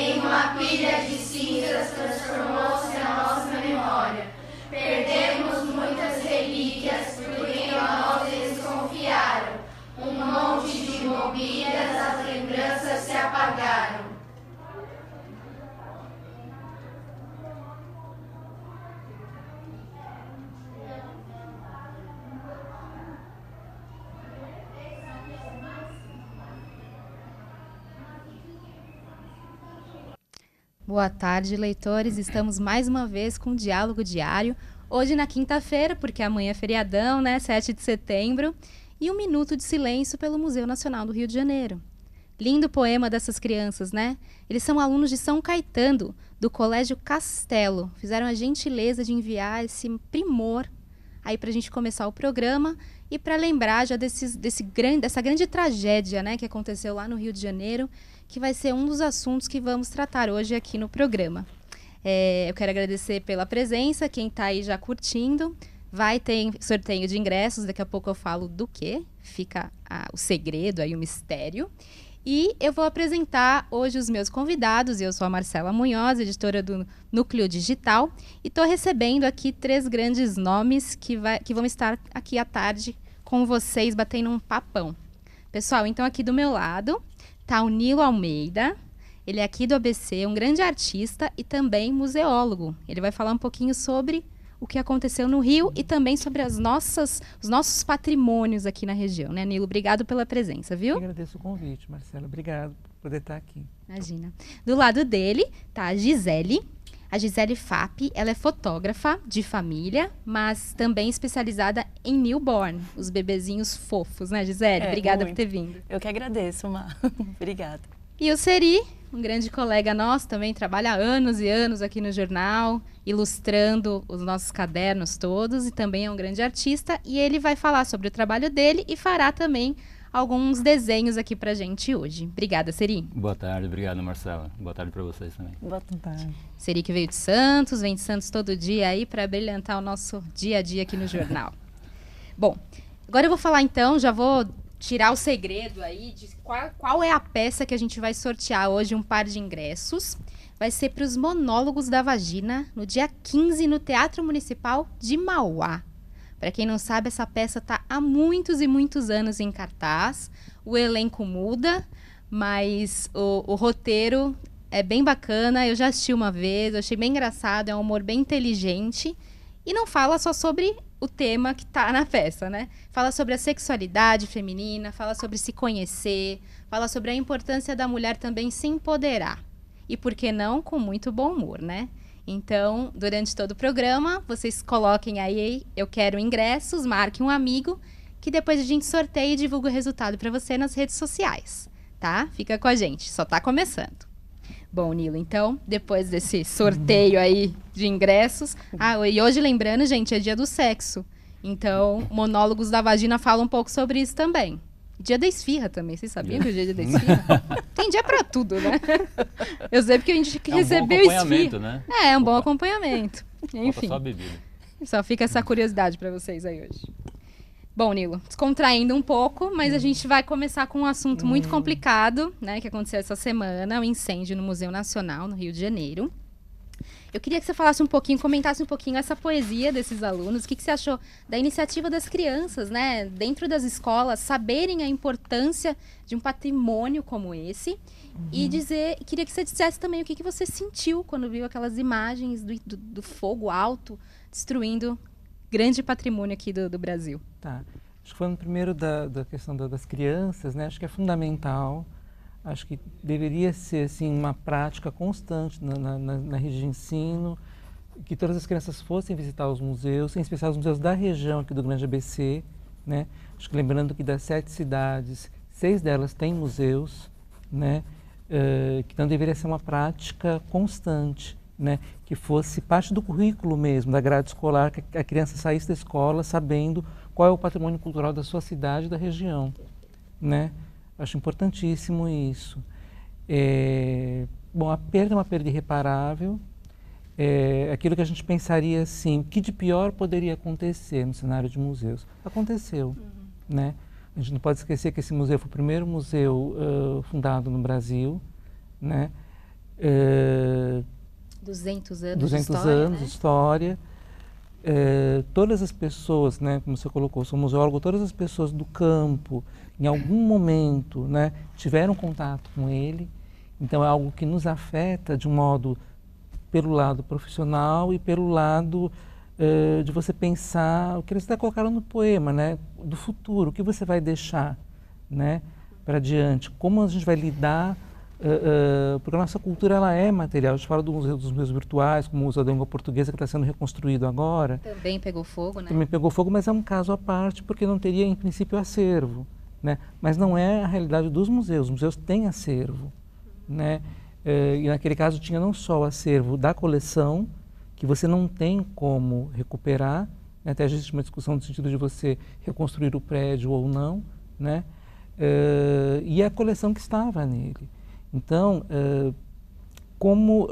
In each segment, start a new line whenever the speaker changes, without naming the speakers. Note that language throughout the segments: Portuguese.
em uma pilha de cinzas transformou-se a nossa memória. Perdemos muitas relíquias porque em nós eles confiaram. Um monte de mobílias, as lembranças se apagaram.
Boa tarde, leitores. Estamos mais uma vez com o Diálogo Diário. Hoje na quinta-feira, porque amanhã é feriadão, né? 7 de setembro. E um minuto de silêncio pelo Museu Nacional do Rio de Janeiro. Lindo poema dessas crianças, né? Eles são alunos de São Caetano, do Colégio Castelo. Fizeram a gentileza de enviar esse primor aí para a gente começar o programa e para lembrar já dessa grande tragédia, né, que aconteceu lá no Rio de Janeiro, que vai ser um dos assuntos que vamos tratar hoje aqui no programa. Eu quero agradecer pela presença, quem está aí já curtindo. Vai ter sorteio de ingressos, daqui a pouco eu falo do quê, fica o segredo, aí o mistério. E eu vou apresentar hoje os meus convidados. Eu sou a Marcela Munhoz, editora do Núcleo Digital, e estou recebendo aqui 3 grandes nomes que vão estar aqui à tarde com vocês, batendo um papão. Pessoal, então aqui do meu lado está o Nilo Almeida. Ele é aqui do ABC, um grande artista e também museólogo. Ele vai falar um pouquinho sobre o que aconteceu no Rio e também sobre os nossos patrimônios aqui na região, né, Nilo? Obrigado pela presença, viu?
Eu agradeço o convite, Marcela. Obrigado por poder estar aqui.
Imagina. Do lado dele tá a Gisele. A Gisele Fap, ela é fotógrafa de família, mas também especializada em newborn, os bebezinhos fofos, né, Gisele? Obrigada por ter vindo.
Eu que agradeço, Mar. Obrigada.
E o Seri, um grande colega nosso, também trabalha há anos e anos aqui no jornal, ilustrando os nossos cadernos todos, e também é um grande artista, e ele vai falar sobre o trabalho dele e fará também alguns desenhos aqui pra gente hoje. Obrigada, Seri.
Boa tarde, obrigado, Marcela. Boa tarde para vocês também.
Boa tarde.
Seri que veio de Santos, vem de Santos todo dia aí para brilhantar o nosso dia a dia aqui no jornal. Bom, agora eu vou falar então, já vou tirar o segredo aí de qual é a peça que a gente vai sortear hoje, um par de ingressos. Vai ser para os Monólogos da Vagina, no dia 15, no Teatro Municipal de Mauá. Para quem não sabe, essa peça está há muitos e muitos anos em cartaz. O elenco muda, mas o roteiro é bem bacana. Eu já assisti uma vez, eu achei bem engraçado, é um humor bem inteligente. E não fala só sobre o tema que está na peça, né? Fala sobre a sexualidade feminina, fala sobre se conhecer, fala sobre a importância da mulher também se empoderar. E por que não, com muito bom humor, né? Então, durante todo o programa, vocês coloquem aí, eu quero ingressos, marquem um amigo, que depois a gente sorteia e divulga o resultado para você nas redes sociais, tá? Fica com a gente, só tá começando. Bom, Nilo, então, depois desse sorteio aí de ingressos... e hoje, lembrando, gente, é dia do sexo. Então, Monólogos da Vagina fala um pouco sobre isso também. Dia da esfirra também, vocês sabiam que é dia da esfirra? Tem dia pra tudo, né? Eu sei porque a gente recebeu esfirra.
É um bom acompanhamento, né?
É um bom acompanhamento. Enfim,
só bebida.
Só fica essa curiosidade pra vocês aí hoje. Bom, Nilo, descontraindo um pouco, mas a gente vai começar com um assunto muito complicado, né, que aconteceu essa semana, o incêndio no Museu Nacional, no Rio de Janeiro. Eu queria que você falasse um pouquinho, comentasse um pouquinho essa poesia desses alunos, o que você achou da iniciativa das crianças, né, dentro das escolas, saberem a importância de um patrimônio como esse, e queria que você dissesse também o que você sentiu quando viu aquelas imagens do fogo alto destruindo grande patrimônio aqui do Brasil.
Tá. Acho que falando primeiro da questão das crianças, né, acho que é fundamental. Acho que deveria ser assim, uma prática constante na rede de ensino, que todas as crianças fossem visitar os museus, em especial os museus da região aqui do Grande ABC, né? Acho que lembrando que das 7 cidades, 6 delas têm museus, né? Que então deveria ser uma prática constante, né? Que fosse parte do currículo mesmo, da grade escolar, que a criança saísse da escola sabendo qual é o patrimônio cultural da sua cidade e da região, né? Acho importantíssimo isso. Bom, a perda é uma perda irreparável. Aquilo que a gente pensaria assim, o que de pior poderia acontecer no cenário de museus? Aconteceu, né? A gente não pode esquecer que esse museu foi o primeiro museu fundado no Brasil, né?
200 anos
200
de história,
anos
né?
de história. Todas as pessoas, né, como você colocou, sou museólogo, todas as pessoas do campo, em algum momento, né, tiveram contato com ele. Então é algo que nos afeta de um modo pelo lado profissional e pelo lado de você pensar o que eles até colocaram no poema, né, do futuro, o que você vai deixar, né, para diante, como a gente vai lidar. Porque a nossa cultura ela é material. A gente fala dos museus virtuais, como o Museu da Língua Portuguesa, que está sendo reconstruído agora.
Também pegou fogo, né?
Também pegou fogo, mas é um caso à parte, porque não teria, em princípio, acervo. Né? Mas não é a realidade dos museus. Os museus têm acervo. Né? E naquele caso tinha não só o acervo da coleção, que você não tem como recuperar, né? Até existe uma discussão no sentido de você reconstruir o prédio ou não, né? E a coleção que estava nele. Então, como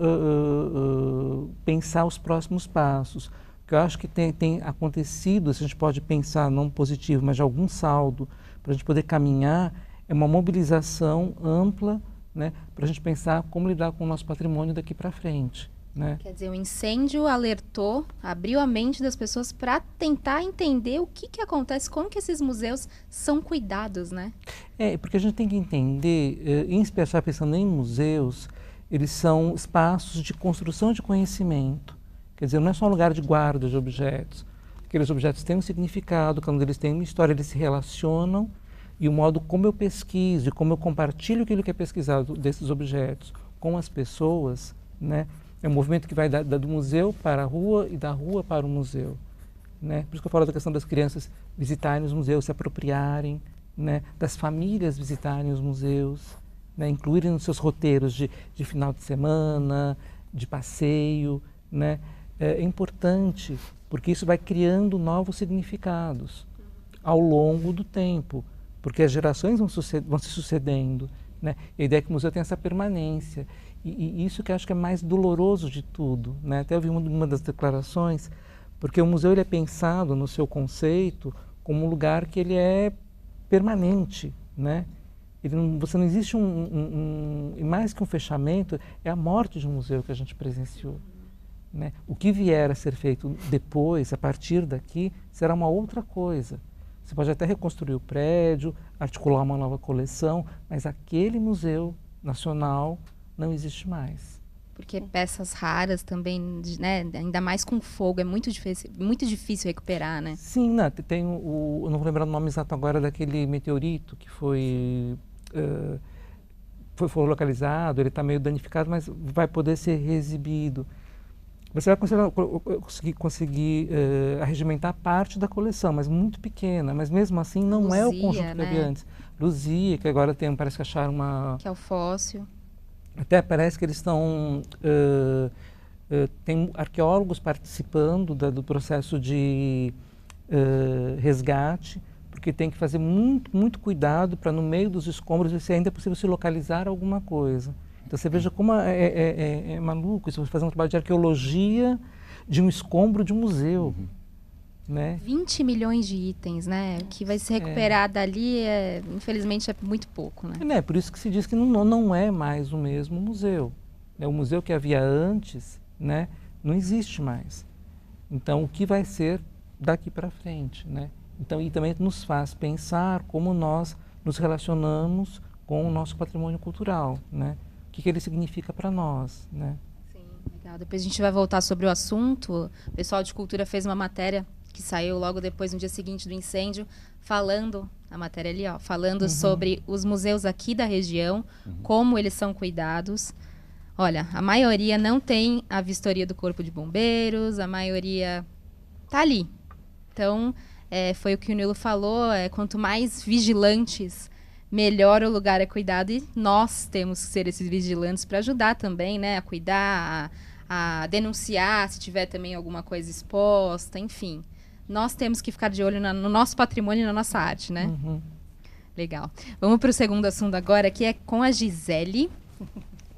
pensar os próximos passos? O que eu acho que tem acontecido, se a gente pode pensar, não positivo, mas de algum saldo, para a gente poder caminhar, é uma mobilização ampla, né, para a gente pensar como lidar com o nosso patrimônio daqui para frente. Né?
Quer dizer, o incêndio alertou, abriu a mente das pessoas para tentar entender o que acontece, como que esses museus são cuidados, né?
Porque a gente tem que entender, em especial pensando em museus, eles são espaços de construção de conhecimento. Quer dizer, não é só um lugar de guarda de objetos. Aqueles objetos têm um significado, cada um deles tem uma história, eles se relacionam, e o modo como eu pesquiso e como eu compartilho aquilo que é pesquisado desses objetos com as pessoas, né? É um movimento que vai do museu para a rua e da rua para o museu. Né? Por isso que eu falo da questão das crianças visitarem os museus, se apropriarem, né? Das famílias visitarem os museus, né? Incluírem nos seus roteiros de final de semana, de passeio. Né? É importante, porque isso vai criando novos significados ao longo do tempo, porque as gerações vão se sucedendo. Né? E a ideia é que o museu tem essa permanência. E isso que eu acho que é mais doloroso de tudo. Né? Até eu vi uma das declarações, porque o museu ele é pensado no seu conceito como um lugar que ele é permanente. Né? Você não existe e mais que um fechamento, é a morte de um museu que a gente presenciou. Né? O que vier a ser feito depois, a partir daqui, será uma outra coisa. Você pode até reconstruir o prédio, articular uma nova coleção, mas aquele museu nacional não existe mais.
Porque peças raras também, né, ainda mais com fogo, é muito difícil recuperar, né?
Sim, não, tem eu não vou lembrar o nome exato agora daquele meteorito que foi localizado, ele está meio danificado, mas vai poder ser reexibido. Você vai conseguir arregimentar parte da coleção, mas muito pequena, mas mesmo assim não
Luzia,
é o conjunto que havia
né?
antes. Luzia, que agora parece que acharam uma...
Que é o fóssil.
Até parece que eles estão... tem arqueólogos participando do processo de resgate, porque tem que fazer muito cuidado para no meio dos escombros ver se ainda é possível se localizar alguma coisa. Então você veja como é maluco isso, você fazer um trabalho de arqueologia de um escombro de um museu. Né?
20 milhões de itens, né? O que vai se recuperar dali, infelizmente, é muito pouco, né?
Por isso que se diz que não é mais o mesmo museu. Né? O museu que havia antes, né, não existe mais. Então, o que vai ser daqui para frente? Né? Então, e também nos faz pensar como nós nos relacionamos com o nosso patrimônio cultural, né? O que ele significa para nós, né?
Sim, legal. Depois a gente vai voltar sobre o assunto. O pessoal de cultura fez uma matéria que saiu logo depois, no dia seguinte do incêndio, falando, a matéria ali, ó, falando sobre os museus aqui da região, como eles são cuidados. Olha, a maioria não tem a vistoria do Corpo de Bombeiros, a maioria tá ali. Então, foi o que o Nilo falou, quanto mais vigilantes, melhor o lugar é cuidado, e nós temos que ser esses vigilantes para ajudar também, né, a cuidar, a denunciar se tiver também alguma coisa exposta, enfim. Nós temos que ficar de olho no nosso patrimônio e na nossa arte, né? Legal. Vamos para o segundo assunto agora, que é com a Gisele.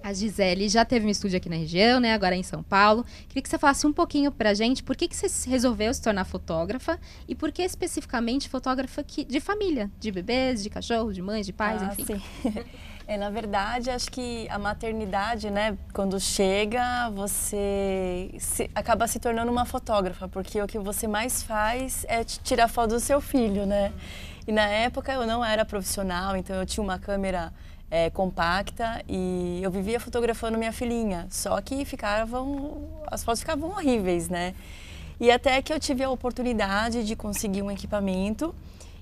A Gisele já teve um estúdio aqui na região, né? Agora em São Paulo. Queria que você falasse um pouquinho pra gente por que você resolveu se tornar fotógrafa e por que especificamente fotógrafa de família, de bebês, de cachorros, de mães, de pais, enfim.
Sim. Na verdade, acho que a maternidade, né, quando chega, você acaba se tornando uma fotógrafa, porque o que você mais faz é tirar foto do seu filho, né? E na época eu não era profissional, então eu tinha uma câmera compacta e eu vivia fotografando minha filhinha, só que as fotos ficavam horríveis, né? E até que eu tive a oportunidade de conseguir um equipamento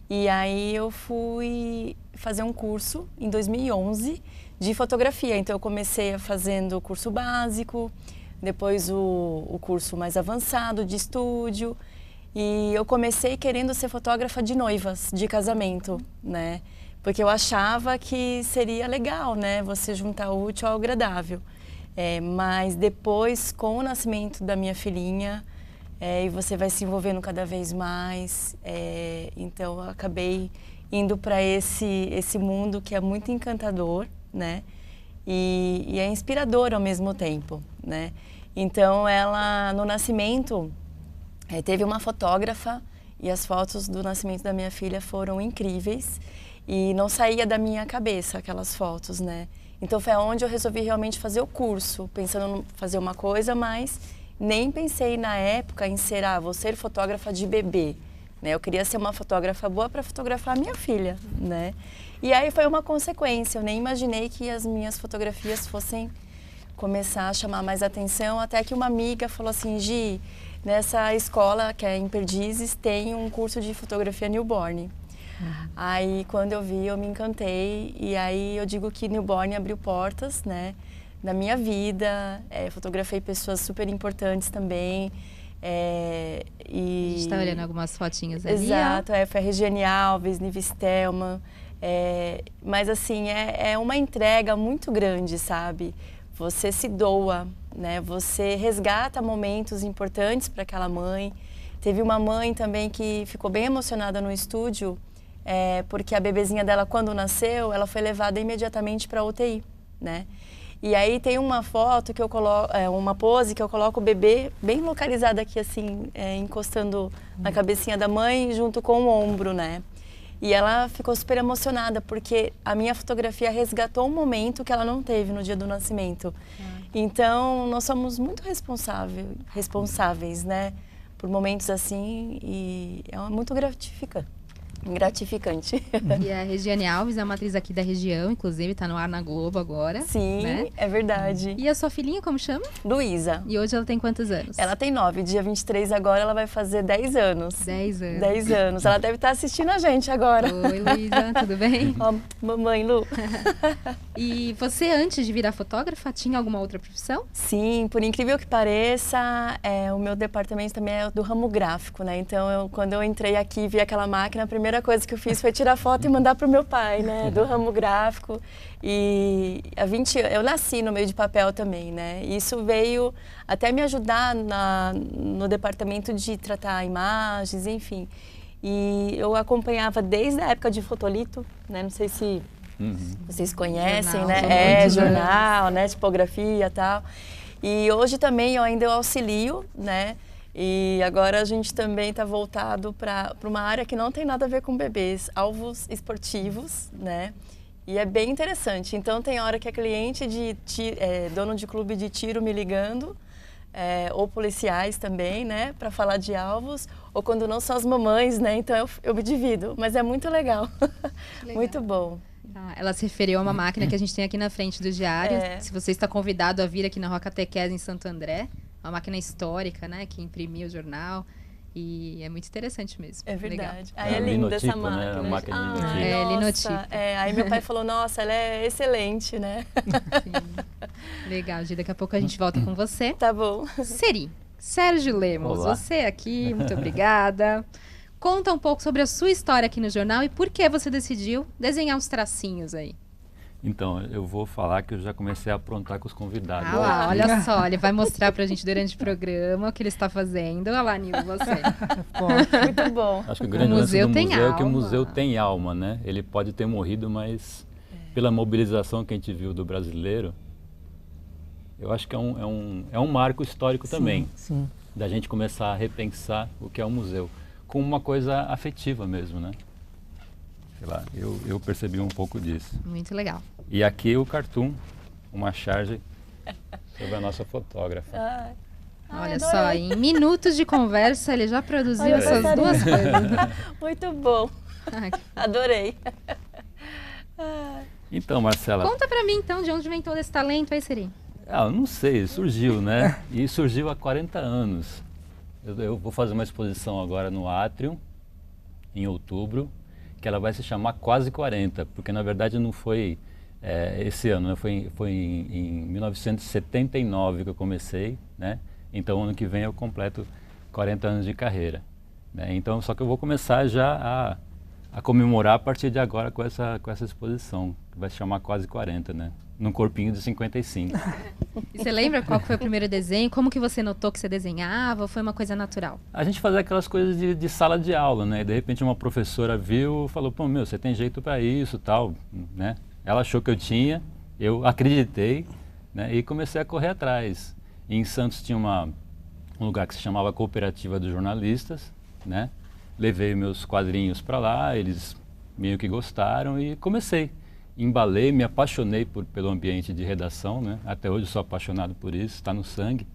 e aí eu fui fazer um curso em 2011 de fotografia. Então eu comecei fazendo o curso básico, depois o curso mais avançado de estúdio e eu comecei querendo ser fotógrafa de noivas, de casamento, né? Porque eu achava que seria legal, né, você juntar o útil ao agradável. Mas depois, com o nascimento da minha filhinha, e você vai se envolvendo cada vez mais, então eu acabei indo para esse mundo que é muito encantador, né, e é inspirador ao mesmo tempo, né. Então ela, no nascimento, teve uma fotógrafa e as fotos do nascimento da minha filha foram incríveis. E não saía da minha cabeça aquelas fotos, né? Então foi onde eu resolvi realmente fazer o curso, pensando em fazer uma coisa, mas nem pensei na época em ser, vou ser fotógrafa de bebê, né? Eu queria ser uma fotógrafa boa para fotografar a minha filha, né? E aí foi uma consequência, eu nem imaginei que as minhas fotografias fossem começar a chamar mais atenção, até que uma amiga falou assim, Gi, nessa escola que é em Perdizes tem um curso de fotografia newborn. Aí, quando eu vi, eu me encantei e aí eu digo que Newborn abriu portas, né, na minha vida, fotografei pessoas super importantes também.
A gente está olhando algumas fotinhas ali.
Exato, foi a Regiane Alves, Nive Stelman, mas assim, é uma entrega muito grande, sabe? Você se doa, né, você resgata momentos importantes para aquela mãe. Teve uma mãe também que ficou bem emocionada no estúdio, porque a bebezinha dela, quando nasceu, ela foi levada imediatamente para a UTI, né? E aí tem uma foto que eu coloco, uma pose que eu coloco o bebê bem localizado aqui, assim, encostando na cabecinha da mãe, junto com o ombro, né? E ela ficou super emocionada, porque a minha fotografia resgatou um momento que ela não teve no dia do nascimento. Então, nós somos muito responsáveis, né? Por momentos assim, e é muito gratificante.
E a Regiane Alves é uma atriz aqui da região, inclusive está no ar na Globo agora.
Sim,
né?
É verdade.
E a sua filhinha, como chama?
Luísa.
E hoje ela tem quantos anos?
Ela tem 9, dia 23 agora ela vai fazer 10 anos.
10 anos.
10 anos. Ela deve estar assistindo a gente agora.
Oi, Luísa, tudo bem?
Ó, mamãe Lu.
E você, antes de virar fotógrafa, tinha alguma outra profissão?
Sim, por incrível que pareça, o meu departamento também é do ramo gráfico, né? Então, quando eu entrei aqui e vi aquela máquina, a primeira coisa que eu fiz foi tirar foto e mandar para o meu pai, né? Do ramo gráfico. E há 20 anos, eu nasci no meio de papel também, né? E isso veio até me ajudar no departamento de tratar imagens, enfim. E eu acompanhava desde a época de fotolito, né? Não sei se vocês conhecem,
Jornal,
né? Jornal, né? Tipografia e tal. E hoje também eu ainda auxilio, né? E agora a gente também está voltado para uma área que não tem nada a ver com bebês, alvos esportivos, né? E é bem interessante. Então tem hora que é cliente dono de clube de tiro me ligando, ou policiais também, né? Para falar de alvos, ou quando não são as mamães, né? Então eu me divido, mas é muito legal. Muito bom.
Ela se referiu a uma máquina que a gente tem aqui na frente do diário. Se você está convidado a vir aqui na Rua Catequese, em Santo André, uma máquina histórica, né, que imprimia o jornal. E é muito interessante mesmo.
É verdade.
É
linda essa
linotipo,
máquina.
Né? A máquina
linotipo.
Linotipo.
Aí meu pai falou, nossa, ela é excelente, né?
Sim. Legal, Gi. Daqui a pouco a gente volta com você.
Tá bom.
Sérgio Lemos,
Olá.
você aqui, muito obrigada. Conta um pouco sobre a sua história aqui no jornal e por que você decidiu desenhar uns tracinhos aí.
Então, eu vou falar que eu já comecei a aprontar com os convidados.
Ah lá, olha só, ele vai mostrar pra gente durante o programa o que ele está fazendo. Olha lá, Nilo, você.
Muito bom.
Acho que o grande lance
museu
do
tem
museu é que o
alma.
museu tem alma, né? Ele pode ter morrido, mas pela mobilização que a gente viu do brasileiro, eu acho que é um marco histórico também,
Sim.
da gente começar a repensar o que é um museu, com uma coisa afetiva mesmo, né? Sei lá, eu percebi um pouco disso.
Muito legal.
E aqui o cartoon, uma charge sobre a nossa fotógrafa.
Ai,
Olha
adorei.
só, em minutos de conversa ele já produziu
Olha,
essas
passarinho.
duas coisas.
Muito bom.
Ai,
Adorei.
Então, Marcela,
conta pra mim então de onde vem todo esse talento aí, Siri.
eu não sei, surgiu, né? E surgiu há 40 anos. Eu vou fazer uma exposição agora no Atrium, em outubro, que ela vai se chamar Quase 40, porque na verdade não foi esse ano, né? Foi em 1979 que eu comecei, né? Então ano que vem eu completo 40 anos de carreira, né? Então só que eu vou começar já a comemorar a partir de agora com essa exposição, que vai se chamar Quase 40, né? Num corpinho de 55.
E você lembra qual que foi o primeiro desenho? Como que você notou que você desenhava? Ou foi uma coisa natural?
A gente fazia aquelas coisas de sala de aula, né? E de repente uma professora viu e falou, pô, meu, você tem jeito para isso, tal, né? Ela achou que eu tinha, eu acreditei, né? E comecei a correr atrás. E em Santos tinha um lugar que se chamava Cooperativa dos Jornalistas, né? Levei meus quadrinhos para lá, eles meio que gostaram e comecei. Embalei, me apaixonei pelo ambiente de redação, né? Até hoje sou apaixonado por isso, está no sangue,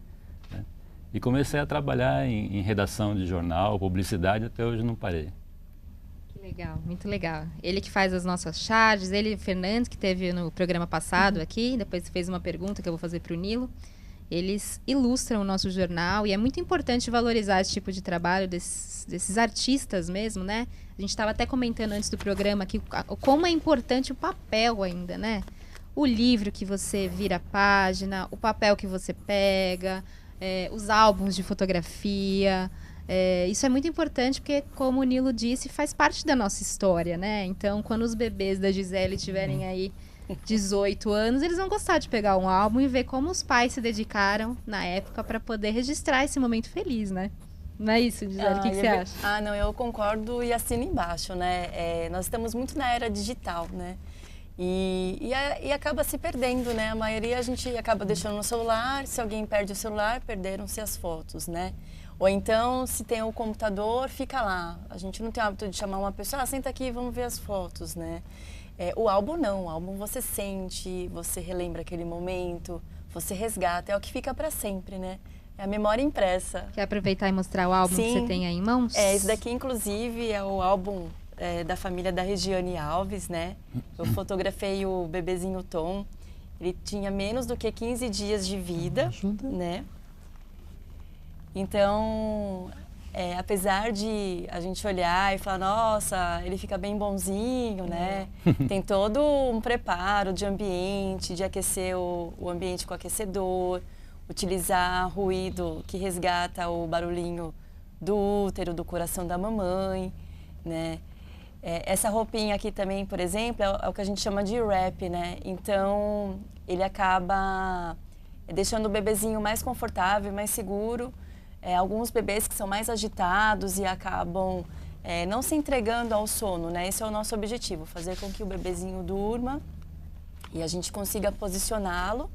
né? E comecei a trabalhar em redação de jornal, publicidade, até hoje não parei.
Que legal, muito legal. Ele que faz as nossas charges, ele e o Fernandes, que teve no programa passado aqui, depois fez uma pergunta que eu vou fazer para o Nilo. Eles ilustram o nosso jornal e é muito importante valorizar esse tipo de trabalho desses artistas mesmo, né? A gente estava até comentando antes do programa aqui como é importante o papel ainda, né? O livro que você vira a página, o papel que você pega, os álbuns de fotografia. Isso é muito importante porque, como o Nilo disse, faz parte da nossa história, né? Então, quando os bebês da Gisele tiverem aí 18 anos, eles vão gostar de pegar um álbum e ver como os pais se dedicaram na época para poder registrar esse momento feliz, né? Não é isso, Gisele? O que você acha?
Não, eu concordo e assino embaixo, né? Nós estamos muito na era digital, né? E acaba se perdendo, né? A maioria a gente acaba deixando no celular, se alguém perde o celular, perderam-se as fotos, né? Ou então, se tem o computador, fica lá. A gente não tem o hábito de chamar uma pessoa, senta aqui e vamos ver as fotos, né? O álbum não, o álbum você sente, você relembra aquele momento, você resgata, é o que fica para sempre, né? É a memória impressa.
Quer aproveitar e mostrar o álbum que você tem aí em mãos?
Esse daqui, inclusive, é o álbum da família da Regiane Alves, né? Eu fotografei o bebezinho Tom, ele tinha menos do que 15 dias de vida, né? Então, apesar de a gente olhar e falar, nossa, ele fica bem bonzinho, né? Tem todo um preparo de ambiente, de aquecer o ambiente com aquecedor, utilizar ruído que resgata o barulhinho do útero, do coração da mamãe, né? Essa roupinha aqui também, por exemplo, é o que a gente chama de wrap, né? Então, ele acaba deixando o bebezinho mais confortável, mais seguro. Alguns bebês que são mais agitados e acabam não se entregando ao sono, né? Esse é o nosso objetivo, fazer com que o bebezinho durma e a gente consiga posicioná-lo,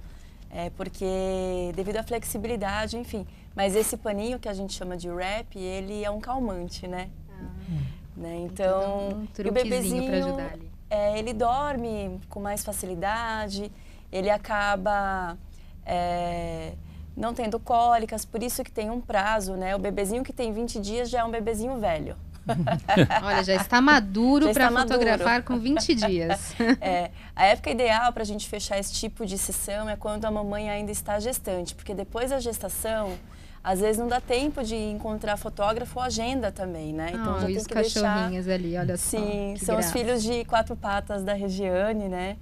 porque devido à flexibilidade, enfim. Mas esse paninho que a gente chama de wrap, ele é um calmante, né? Então,
o bebezinho
para ajudar ali. Ele dorme com mais facilidade, ele acaba não tendo cólicas, por isso que tem um prazo, né? O bebezinho que tem 20 dias já é um bebezinho velho.
Olha, já está maduro para fotografar com 20 dias.
A época ideal para a gente fechar esse tipo de sessão é quando a mamãe ainda está gestante, porque depois da gestação, às vezes não dá tempo de encontrar fotógrafo ou agenda também, né? Então já tem
os
que deixar...
cachorrinhos ali, olha só.
Sim, são os filhos de 4 patas da Regiane, né?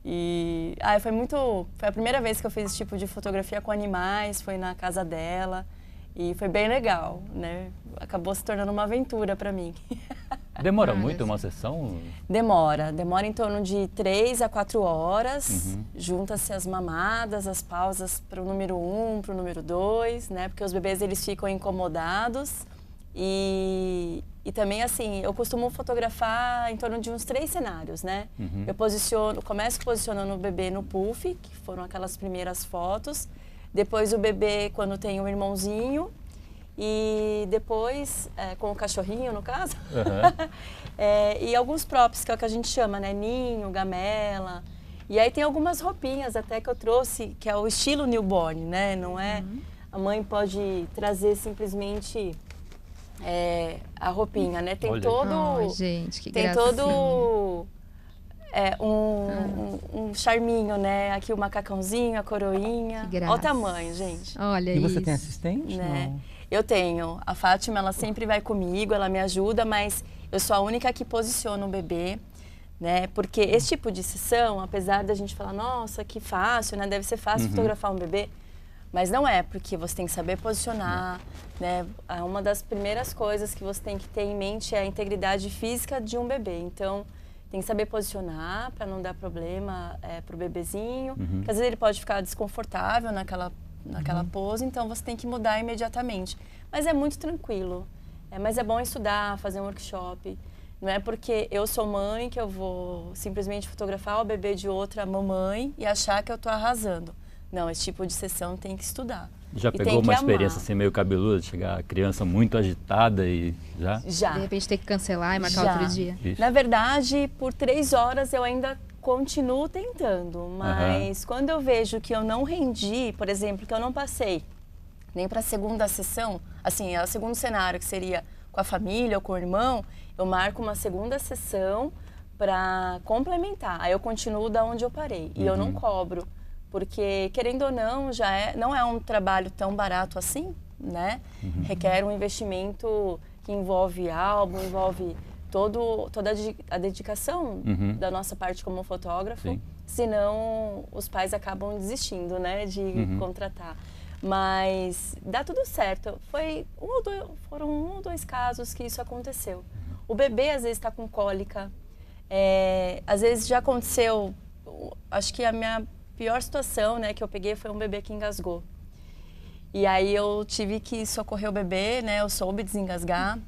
E foi a primeira vez que eu fiz esse tipo de fotografia com animais, foi na casa dela e foi bem legal, né? Acabou se tornando uma aventura para mim.
Demora muito uma sessão?
Demora em torno de 3 a 4 horas, junta-se as mamadas, as pausas para o número 1, para o número 2, né? Porque os bebês eles ficam incomodados e E também, assim, eu costumo fotografar em torno de uns 3 cenários, né? Eu começo posicionando o bebê no puff, que foram aquelas primeiras fotos. Depois o bebê quando tem um irmãozinho. E depois, com o cachorrinho, no caso. E alguns props, que é o que a gente chama, né? Ninho, gamela. E aí tem algumas roupinhas até que eu trouxe, que é o estilo newborn, né? Não é... A mãe pode trazer simplesmente... a roupinha, né? Tem todo...
Oh, gente, que
tem
gracinha.
todo um charminho, né? Aqui o macacãozinho, a coroinha.
Que graça.
Olha o tamanho, gente.
Olha
E você
isso.
tem assistente?
Né?
Não.
Eu tenho. A Fátima, ela sempre vai comigo, ela me ajuda, mas eu sou a única que posiciona o bebê, né? Porque esse tipo de sessão, apesar da gente falar, nossa, que fácil, né? Deve ser fácil fotografar um bebê. Mas não é, porque você tem que saber posicionar, né? Uma das primeiras coisas que você tem que ter em mente é a integridade física de um bebê. Então, tem que saber posicionar para não dar problema para o bebezinho. Porque às vezes ele pode ficar desconfortável naquela pose, então você tem que mudar imediatamente. Mas é muito tranquilo. Mas é bom estudar, fazer um workshop. Não é porque eu sou mãe que eu vou simplesmente fotografar o bebê de outra mamãe e achar que eu estou arrasando. Não, esse tipo de sessão tem que estudar.
Já
E
pegou
tem que
uma
amar.
experiência assim meio cabeluda, de chegar a criança muito agitada e já?
Já.
De repente ter que cancelar e marcar
Já.
outro dia.
Isso.
Na verdade, por 3 horas eu ainda continuo tentando, mas quando eu vejo que eu não rendi, por exemplo, que eu não passei nem para a segunda sessão, assim, o segundo cenário que seria com a família ou com o irmão, eu marco uma segunda sessão para complementar. Aí eu continuo da onde eu parei e eu não cobro, porque querendo ou não, não é um trabalho tão barato assim, né? Requer um investimento que envolve álbum, envolve toda a dedicação da nossa parte como fotógrafo,
Sim.
senão os pais acabam desistindo, né, de contratar. Mas dá tudo certo. Foram 1 ou 2 casos que isso aconteceu. O bebê às vezes está com cólica, às vezes já aconteceu, acho que a minha pior situação, né, que eu peguei foi um bebê que engasgou. E aí eu tive que socorrer o bebê, né, eu soube desengasgar.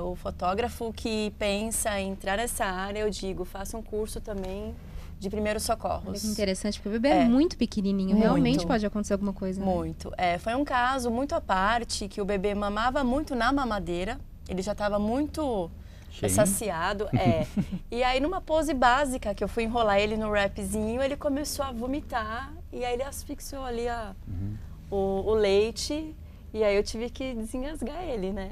O fotógrafo que pensa em entrar nessa área, eu digo, faça um curso também de primeiros
Olha
socorros.
que interessante, porque o bebê é muito pequenininho,
Muito.
realmente pode acontecer alguma coisa. Né?
Muito. Foi um caso muito à parte, que o bebê mamava muito na mamadeira, ele já estava muito
Cheinho.
saciado. E aí numa pose básica, que eu fui enrolar ele no wrapzinho, ele começou a vomitar, e aí ele asfixiou ali o leite, e aí eu tive que desengasgar ele, né?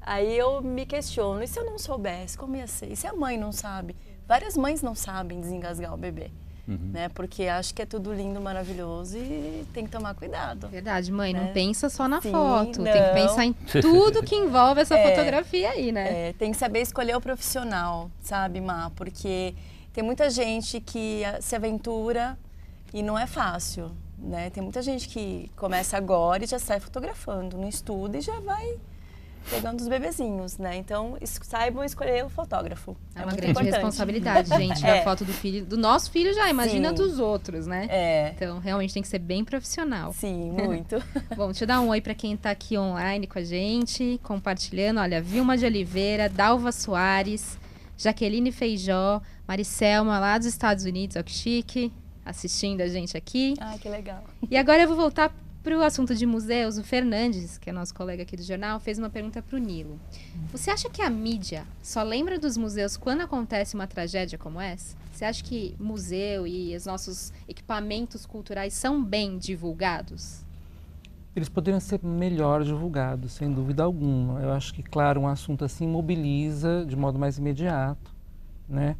Aí eu me questiono, e se eu não soubesse, como ia ser? E se a mãe não sabe? Várias mães não sabem desengasgar o bebê, né? Porque acho que é tudo lindo, maravilhoso e tem que tomar cuidado.
Verdade, mãe, não
Né?
pensa só na
Sim,
foto, tem que
não.
pensar em tudo que envolve essa fotografia aí, né?
Tem que saber escolher o profissional, sabe, Má? Porque tem muita gente que se aventura e não é fácil, né? Tem muita gente que começa agora e já sai fotografando, não estuda e já vai pegando os bebezinhos, né? Então, saibam escolher o fotógrafo.
É uma
muito
grande
importante.
responsabilidade, gente, ver a foto do filho, do nosso filho já, imagina
Sim.
dos outros, né?
É,
Então, realmente tem que ser bem profissional.
sim, muito.
Bom, deixa eu dar um oi para quem está aqui online com a gente, compartilhando. Olha, Vilma de Oliveira, Dalva Soares, Jaqueline Feijó, Maricelma lá dos Estados Unidos, ó que chique, assistindo a gente aqui.
Ai, que legal.
E agora eu vou voltar para o assunto de museus. O Fernandes, que é nosso colega aqui do jornal, fez uma pergunta para o Nilo. Você acha que a mídia só lembra dos museus quando acontece uma tragédia como essa? Você acha que museu e os nossos equipamentos culturais são bem divulgados?
Eles poderiam ser melhor divulgados, sem dúvida alguma. Eu acho que, claro, um assunto assim mobiliza de modo mais imediato, né?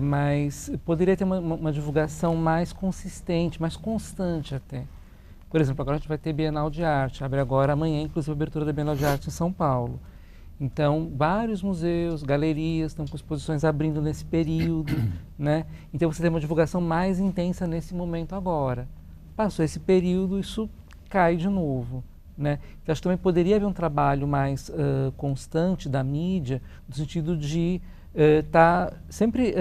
Mas poderia ter uma divulgação mais consistente, mais constante até. Por exemplo, agora a gente vai ter Bienal de Arte, abre agora amanhã, inclusive, a abertura da Bienal de Arte em São Paulo. Então, vários museus, galerias estão com exposições abrindo nesse período, né? Então, você tem uma divulgação mais intensa nesse momento agora. Passou esse período, isso cai de novo, né? Então, acho que também poderia haver um trabalho mais constante da mídia, no sentido de estar sempre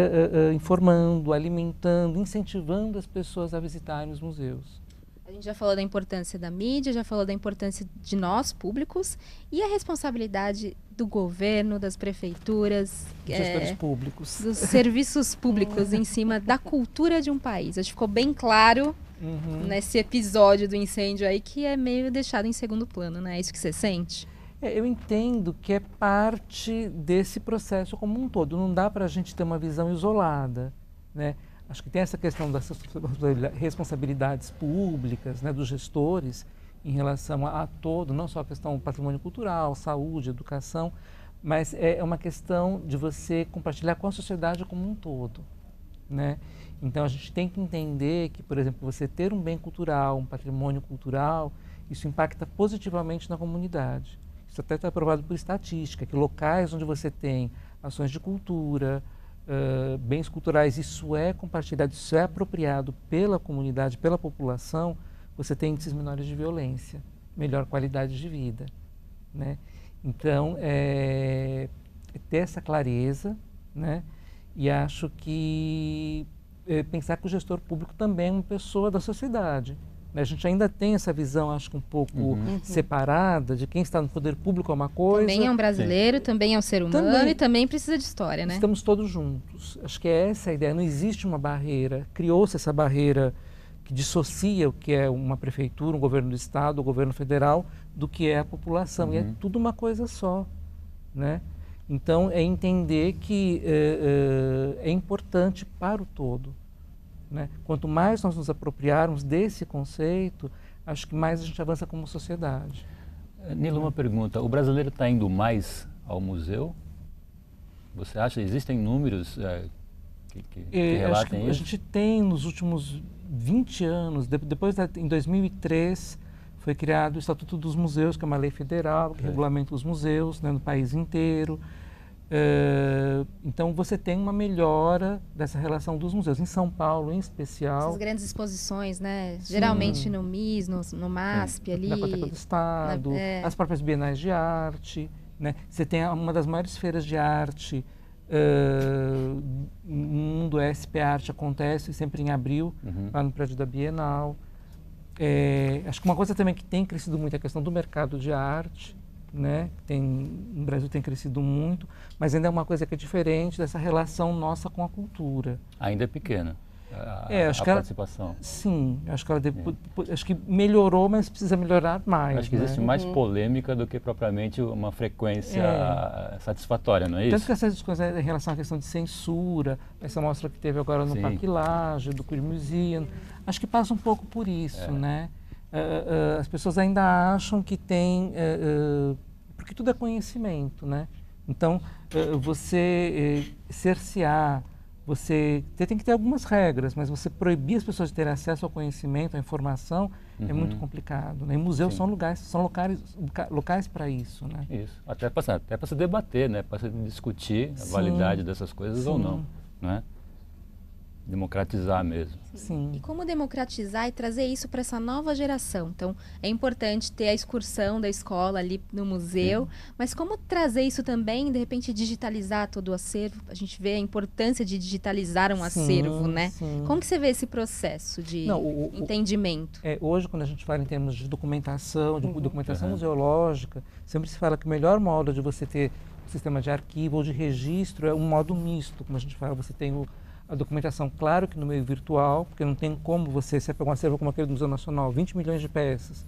informando, alimentando, incentivando as pessoas a visitarem os museus.
A A gente já falou da importância da mídia, já falou da importância de nós, públicos, e a responsabilidade do governo, das prefeituras,
Gestores públicos.
dos serviços públicos em cima da cultura de um país. Acho que ficou bem claro nesse episódio do incêndio aí, que é meio deixado em segundo plano, né? É isso que você sente?
Eu entendo que é parte desse processo como um todo. Não dá para a gente ter uma visão isolada, né? Acho que tem essa questão das responsabilidades públicas, né, dos gestores em relação a todo, não só a questão do patrimônio cultural, saúde, educação, mas é uma questão de você compartilhar com a sociedade como um todo, né? Então a gente tem que entender que, por exemplo, você ter um bem cultural, um patrimônio cultural, isso impacta positivamente na comunidade. Isso até está provado por estatística, que locais onde você tem ações de cultura, bens culturais, isso é compartilhado, isso é apropriado pela comunidade, pela população, você tem índices menores de violência, melhor qualidade de vida, né? Então, ter essa clareza, né? E acho que pensar que o gestor público também é uma pessoa da sociedade. A gente ainda tem essa visão, acho que um pouco separada, de quem está no poder público é uma coisa.
Também é um brasileiro, também é um ser humano
Também.
e também precisa de história, né?
Estamos todos juntos. Acho que é essa a ideia. Não existe uma barreira. Criou-se essa barreira que dissocia o que é uma prefeitura, um governo do estado, um governo federal, do que é a população. E é tudo uma coisa só, né? Então, é entender que é importante para o todo. Né? Quanto mais nós nos apropriarmos desse conceito, acho que mais a gente avança como sociedade.
Nilo, uma pergunta. O brasileiro está indo mais ao museu? Você acha? Existem números que
acho que
relatem isso?
a gente tem nos últimos 20 anos, depois em 2003, foi criado o Estatuto dos Museus, que é uma lei federal que regulamenta os museus, né, no país inteiro. Então você tem uma melhora dessa relação dos museus. Em São Paulo, em especial.
Essas grandes exposições, né? Geralmente no MIS, no MASP ali.
Na Biblioteca do Estado, as próprias bienais de arte. Né? Você tem uma das maiores feiras de arte no mundo, a SP Arte, acontece sempre em abril, lá no prédio da Bienal. Acho que uma coisa também que tem crescido muito é a questão do mercado de arte. Né? No Brasil tem crescido muito, mas ainda é uma coisa que é diferente dessa relação nossa com a cultura.
Ainda é pequena a participação.
Sim, acho que acho que melhorou, mas precisa melhorar mais.
Acho que existe mais polêmica do que propriamente uma frequência satisfatória, não é isso?
Tanto que essas discussões em relação à questão de censura, essa mostra que teve agora no Parque Lage, do Queer Museum, acho que passa um pouco por isso, né? As pessoas ainda acham que tem, porque tudo é conhecimento, né? Então, você cercear, você tem que ter algumas regras, mas você proibir as pessoas de terem acesso ao conhecimento, à informação, é muito complicado, né? E museus são locais para isso, né?
Isso, até para se debater, né? Para se discutir a validade dessas coisas ou não, né? Democratizar mesmo.
Sim.
E como democratizar e trazer isso para essa nova geração? Então, é importante ter a excursão da escola ali no museu, mas como trazer isso também, de repente, digitalizar todo o acervo? A gente vê a importância de digitalizar um acervo, né?
Sim.
Como que você vê esse processo de entendimento?
Hoje, quando a gente fala em termos de documentação, documentação museológica, sempre se fala que o melhor modo de você ter um sistema de arquivo ou de registro é um modo misto, como a gente fala, você tem a documentação, claro que no meio virtual, porque não tem como você pegar um acervo como aquele do Museu Nacional, 20 milhões de peças.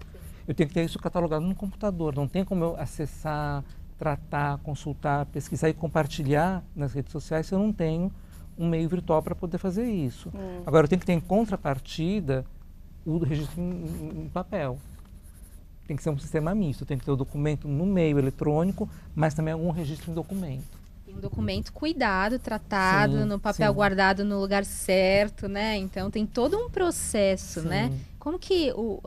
Eu tenho que ter isso catalogado no computador, não tem como eu acessar, tratar, consultar, pesquisar e compartilhar nas redes sociais se eu não tenho um meio virtual para poder fazer isso. Agora, eu tenho que ter em contrapartida o registro em papel. Tem que ser um sistema misto, tem que ter o documento no meio eletrônico, mas também algum registro em documento.
Um documento cuidado, tratado, no papel guardado no lugar certo, né? Então tem todo um processo, né? Como que o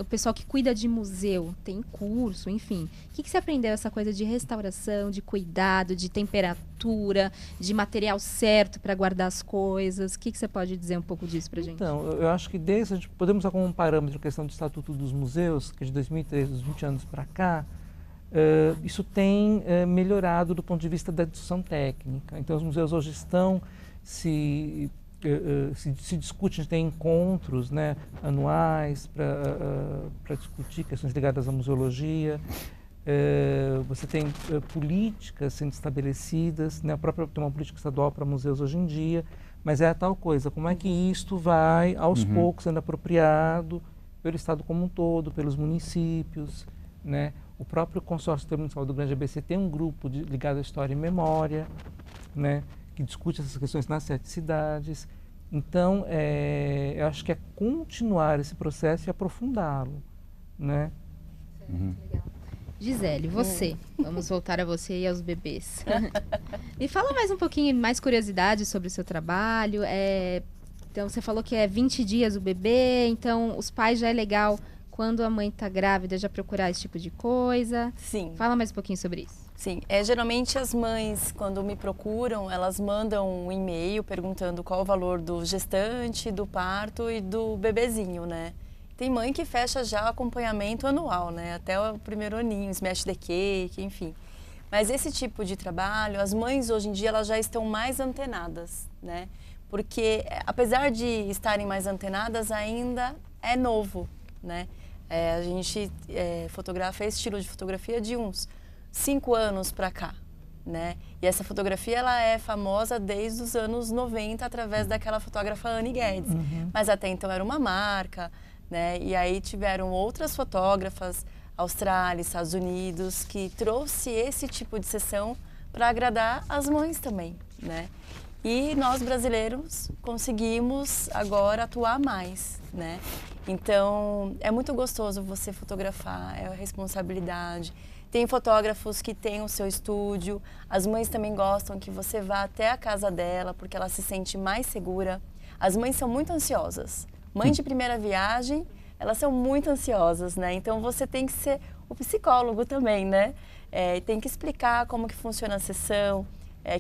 pessoal que cuida de museu tem curso, enfim. O que você aprendeu essa coisa de restauração, de cuidado, de temperatura, de material certo para guardar as coisas? O que você pode dizer um pouco disso pra gente?
Então, eu acho que podemos usar como um parâmetro a questão do Estatuto dos Museus, que é de 2003, dos 20 anos para cá. Isso tem melhorado do ponto de vista da discussão técnica. Então, os museus hoje estão se se discute, a gente tem encontros, né, anuais para discutir questões ligadas à museologia. Você tem políticas sendo estabelecidas, né, tem uma política estadual para museus hoje em dia, mas é a tal coisa, como é que isto vai aos poucos sendo apropriado pelo Estado como um todo, pelos municípios, né? O próprio Consórcio Intermunicipal do Grande ABC tem um grupo ligado à História e Memória, né, que discute essas questões nas 7 cidades. Então, eu acho que é continuar esse processo e aprofundá-lo, né?
Legal. Gisele, você. Vamos voltar a você e aos bebês. Me fala mais um pouquinho, mais curiosidades sobre o seu trabalho. Então, você falou que é 20 dias o bebê, então os pais já é legal, quando a mãe está grávida, já procurar esse tipo de coisa.
Sim.
Fala mais um pouquinho sobre isso.
Sim, geralmente as mães, quando me procuram, elas mandam um e-mail perguntando qual o valor do gestante, do parto e do bebezinho, né? Tem mãe que fecha já o acompanhamento anual, né? Até o primeiro aninho, smash the cake, enfim. Mas esse tipo de trabalho, as mães hoje em dia elas já estão mais antenadas, né? Porque apesar de estarem mais antenadas, ainda é novo, né? A gente fotografa esse estilo de fotografia de uns 5 anos para cá, né? E essa fotografia ela é famosa desde os anos 90 através daquela fotógrafa Annie Guedes. Mas até então era uma marca, né? E aí tiveram outras fotógrafas, Austrália, Estados Unidos, que trouxe esse tipo de sessão para agradar as mães também, né? E nós brasileiros conseguimos agora atuar mais, né? Então é muito gostoso você fotografar, é a responsabilidade. Tem fotógrafos que têm o seu estúdio, as mães também gostam que você vá até a casa dela, porque ela se sente mais segura. As mães são muito ansiosas. Mãe de primeira viagem, elas são muito ansiosas, né? Então você tem que ser o psicólogo também, né? Tem que explicar como que funciona a sessão,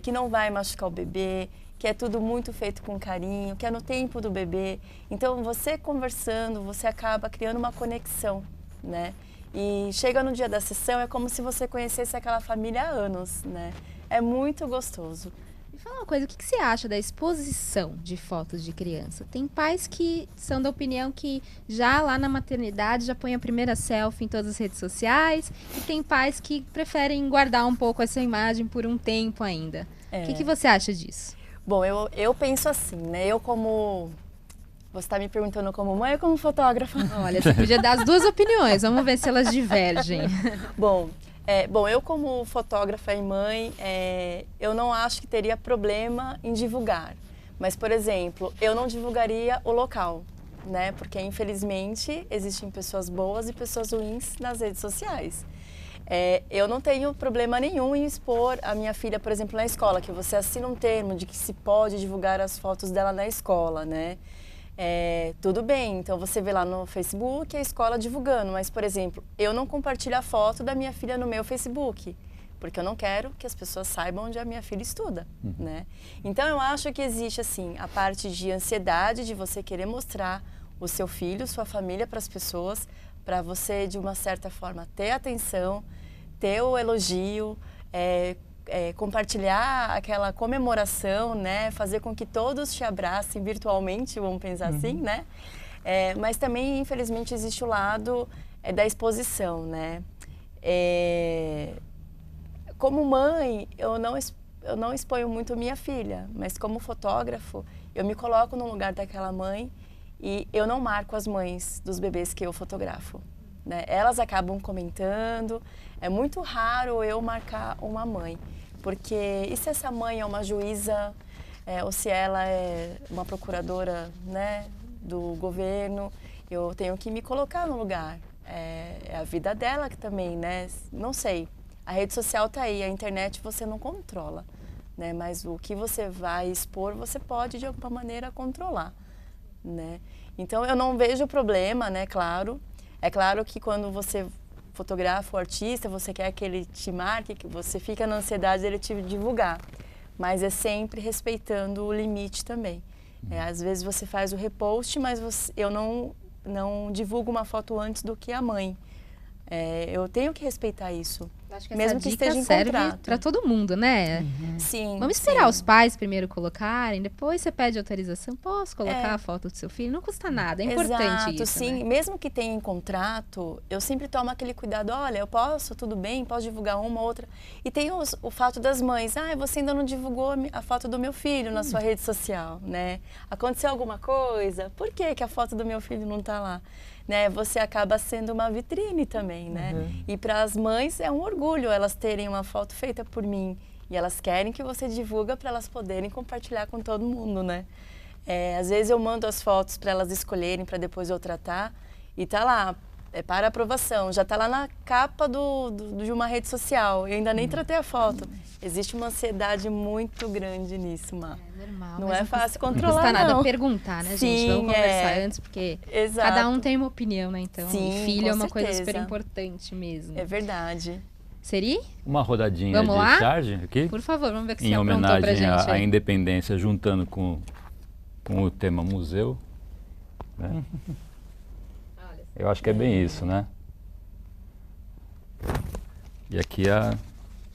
que não vai machucar o bebê, que é tudo muito feito com carinho, que é no tempo do bebê. Então você conversando, você acaba criando uma conexão, né? E chega no dia da sessão, é como se você conhecesse aquela família há anos, né? É muito gostoso.
Me fala uma coisa, o que você acha da exposição de fotos de criança? Tem pais que são da opinião que já lá na maternidade já põe a primeira selfie em todas as redes sociais, e tem pais que preferem guardar um pouco essa imagem por um tempo ainda. O que você acha disso?
Bom, eu penso assim, né? Eu como... Você está me perguntando como mãe ou como fotógrafa?
Olha, você podia dar as duas opiniões, vamos ver se elas divergem.
Bom, eu como fotógrafa e mãe, eu não acho que teria problema em divulgar. Mas, por exemplo, eu não divulgaria o local, né? Porque, infelizmente, existem pessoas boas e pessoas ruins nas redes sociais. Eu não tenho problema nenhum em expor a minha filha, por exemplo, na escola, que você assina um termo de que se pode divulgar as fotos dela na escola, né? Tudo bem, então você vê lá no Facebook a escola divulgando, mas, por exemplo, eu não compartilho a foto da minha filha no meu Facebook, porque eu não quero que as pessoas saibam onde a minha filha estuda, né? Então, eu acho que existe, assim, a parte de ansiedade de você querer mostrar o seu filho, sua família para as pessoas, para você, de uma certa forma, ter atenção, ter o elogio, compartilhar aquela comemoração, né? Fazer com que todos te abracem virtualmente, vamos pensar assim, né? Mas também, infelizmente, existe o lado da exposição, né? Como mãe, eu não exponho muito minha filha, mas como fotógrafo, eu me coloco no lugar daquela mãe e eu não marco as mães dos bebês que eu fotografo, né? Elas acabam comentando, é muito raro eu marcar uma mãe, porque e se essa mãe é uma juíza, ou se ela é uma procuradora, né, do governo, eu tenho que me colocar no lugar. É a vida dela que também, né? Não sei. A rede social tá aí, a internet você não controla, né? Mas o que você vai expor, você pode de alguma maneira controlar, né? Então eu não vejo problema, né? Claro. É claro que quando você fotografa o artista, você quer que ele te marque, que você fica na ansiedade dele te divulgar. Mas é sempre respeitando o limite também. Às vezes você faz o repost, mas eu não divulgo uma foto antes do que a mãe. Eu tenho que respeitar isso.
Acho que
mesmo
essa
que
dica
esteja em
serve
contrato.
para todo mundo, né?
Sim.
Vamos esperar
sim.
os pais primeiro colocarem, depois você pede autorização. Posso colocar
É.
a foto do seu filho? Não custa nada, é importante
Exato,
isso,
sim.
né?
Mesmo que tenha em contrato, eu sempre tomo aquele cuidado, olha, eu posso, tudo bem, posso divulgar uma, outra. E tem o fato das mães, você ainda não divulgou a foto do meu filho na sua rede social, né? Aconteceu alguma coisa? Por que que a foto do meu filho não está lá? Né? Você acaba sendo uma vitrine também, né? E para as mães é um orgulho elas terem uma foto feita por mim. E elas querem que você divulga para elas poderem compartilhar com todo mundo, né? Às vezes eu mando as fotos para elas escolherem, para depois eu tratar, e tá lá, para aprovação, já tá lá na capa de uma rede social, eu ainda nem tratei a foto. Existe uma ansiedade muito grande nisso, Má.
É normal.
Não
mas
é fácil
Não
controlar,
custa nada
não.
perguntar, né, gente?
Sim,
Vamos conversar antes, porque
Exato.
cada um tem uma opinião, né? Então,
Sim,
e filho
com
é uma coisa
certeza.
super importante mesmo.
É verdade.
Seria?
Uma rodadinha
Vamos
de
lá?
charge aqui,
Por favor, vamos ver o que você
em
aprontou pra
homenagem
gente
à
aí.
independência, juntando com o tema museu. Né? Eu acho que é bem isso, né? E aqui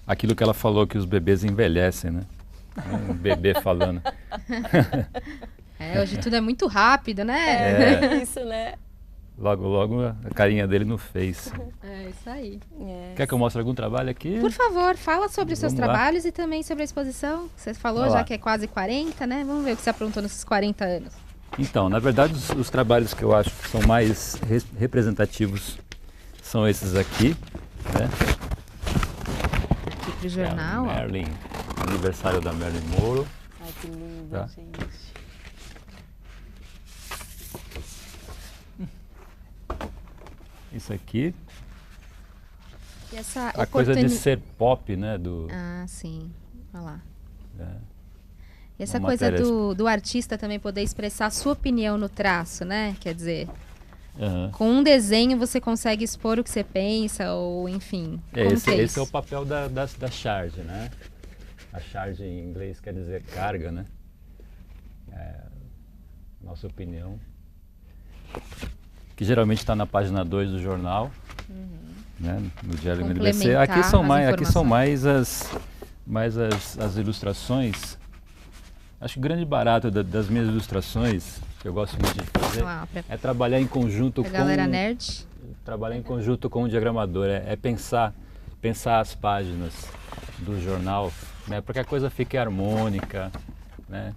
aquilo que ela falou, que os bebês envelhecem, né? Um bebê falando.
Hoje tudo é muito rápido, né?
Isso, né?
Logo, logo a carinha dele no Face.
É isso aí.
Quer que eu mostre algum trabalho aqui?
Por favor, fala sobre os seus
Vamos lá.
trabalhos e também sobre a exposição. Você falou
Vai
já
lá.
que é quase 40, né? Vamos ver o que você aprontou nesses 40 anos.
Então, na verdade, os trabalhos que eu acho que são mais representativos são esses aqui, né?
Aqui pro jornal,
É a
ó.
Marilyn, aniversário da Marilyn Monroe.
Ai, que lindo,
Tá.
gente.
Isso aqui,
E essa
a coisa de
oportuni-
ser pop, né?
Ah, sim. Olha lá.
É.
E essa
Uma
coisa
matéria-
do artista também poder expressar a sua opinião no traço, né? Quer dizer,
Aham.
com um desenho você consegue expor o que você pensa, ou enfim. Como
Esse,
que é
esse é o
isso?
papel da charge, né? A charge em inglês quer dizer carga, né? Nossa opinião. Que geralmente está na página 2 do jornal, né? No Diário da NBC.
Complementar
Aqui são
as
mais, as ilustrações. Acho que o grande barato das minhas ilustrações, que eu gosto muito de fazer,
Lá,
é trabalhar em conjunto
pra
com...
galera nerd.
Trabalhar em conjunto com o diagramador, é pensar as páginas do jornal, né, para que a coisa fique harmônica, né?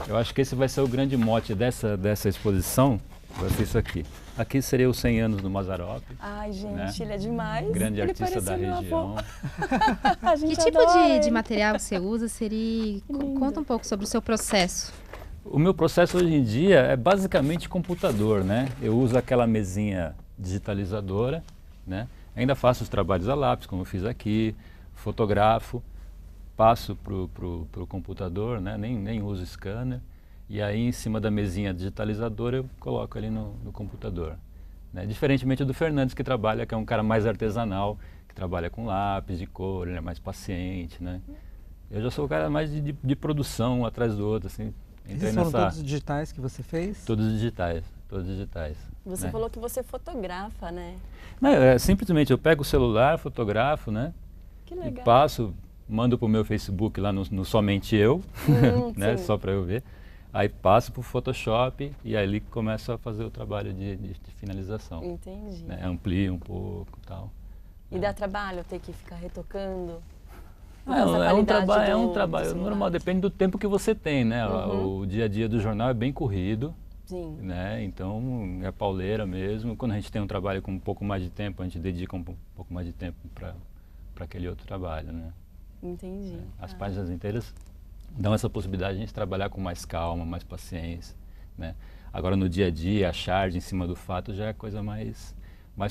Eu acho que esse vai ser o grande mote dessa exposição, vai ser isso aqui. Aqui seria os 100 anos do Mazzaropi,
Ai, gente,
Né?
ele é demais.
grande
Ele
artista da
parece meu
região.
avô. A gente
Que tipo
adora
de
ele.
material você usa? Conta um pouco sobre o seu processo.
O meu processo hoje em dia é basicamente computador, né? Eu uso aquela mesinha digitalizadora, né? Ainda faço os trabalhos a lápis, como eu fiz aqui, fotografo, passo pro computador, né? Nem uso scanner. E aí, em cima da mesinha digitalizadora, eu coloco ali no computador. Né? Diferentemente do Fernandes, que é um cara mais artesanal, que trabalha com lápis de cor, ele é mais paciente, né? Eu já sou o cara mais de produção, um atrás do outro, assim.
Esses foram todos digitais que você fez?
Todos digitais, todos digitais.
Você
né?
falou que você fotografa, né?
Não, simplesmente eu pego o celular, fotografo, né?
Que
E
legal.
passo, mando pro meu Facebook lá no Somente Eu, né?
sim.
Só para eu ver. Aí passo pro Photoshop e ali começo a fazer o trabalho de finalização.
Entendi.
Né? Amplio um pouco e tal.
E dá trabalho ter que ficar retocando?
Não,
Essa qualidade
é um
do
trabalho
celular?
normal, depende do tempo que você tem, né?
Uhum.
O dia a dia do jornal é bem corrido,
Sim.
né? Então é pauleira mesmo. Quando a gente tem um trabalho com um pouco mais de tempo, a gente dedica um pouco mais de tempo para aquele outro trabalho, né?
Entendi.
As páginas inteiras dão essa possibilidade de a gente trabalhar com mais calma, mais paciência, né? Agora no dia a dia, a charge em cima do fato já é coisa mais